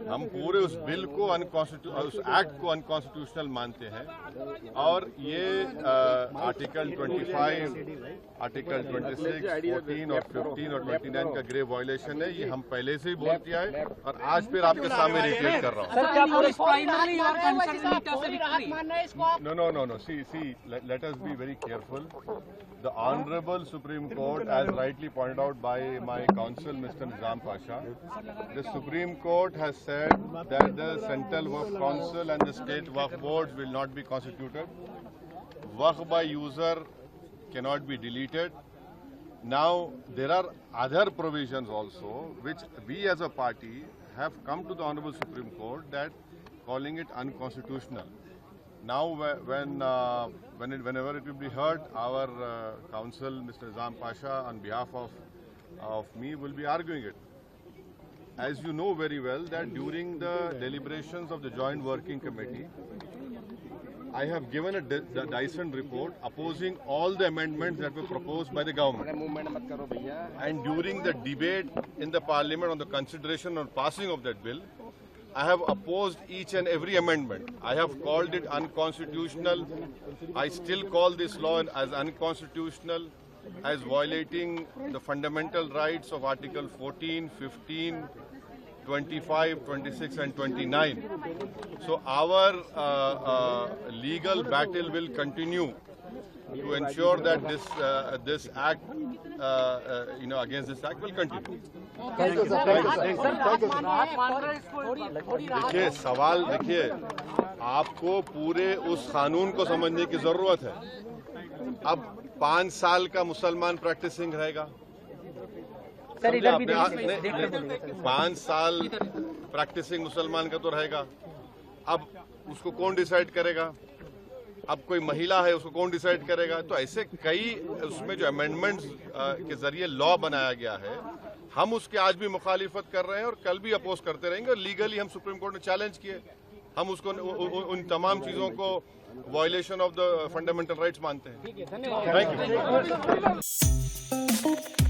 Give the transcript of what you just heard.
हम पूरे उस बिल को उस एक्ट को अनकॉन्स्टिट्यूशनल मानते हैं और ये आर्टिकल 25, आर्टिकल 26, 14 और 15 और 29 का ग्रेव वायलेशन है। ये हम पहले से ही बोल किया है और आज फिर आपके सामने रिपीट कर रहा हूँ। No. See, let us be very careful. The Honorable Supreme Court, as rightly pointed out by my counsel, Mr. Nizam Pasha, the Supreme Court has said that the Central Waqf Council and the State Waqf Boards will not be constituted. Waqf by user cannot be deleted. Now, there are other provisions also which we as a party have come to the Honorable Supreme Court that calling it unconstitutional. Now, whenever it will be heard, our counsel, Mr. Nizam Pasha, on behalf of me, will be arguing it. As you know very well, that during the deliberations of the Joint Working Committee, I have given a dissent report opposing all the amendments that were proposed by the government. And during the debate in the Parliament on the consideration or passing of that bill, I have opposed each and every amendment. I have called it unconstitutional. I still call this law as unconstitutional, as violating the fundamental rights of Article 14, 15, 25, 26 and 29. So our legal battle will continue to ensure that this act, against this act will continue. देखिए सवाल देखिए आपको पूरे उस कानून को समझने की जरूरत है। अब 5 साल का मुसलमान प्रैक्टिसिंग रहेगा, 5 साल प्रैक्टिसिंग मुसलमान का तो रहेगा। अब उसको कौन डिसाइड करेगा? अब कोई महिला है उसको कौन डिसाइड करेगा? तो ऐसे कई उसमें जो अमेंडमेंट्स के जरिए लॉ बनाया गया है, हम उसके आज भी मुखालिफत कर रहे हैं और कल भी अपोज करते रहेंगे। और लीगली हम सुप्रीम कोर्ट में चैलेंज किए, हम उसको उन तमाम चीजों को violation of the fundamental rights मानते हैं। Thank you.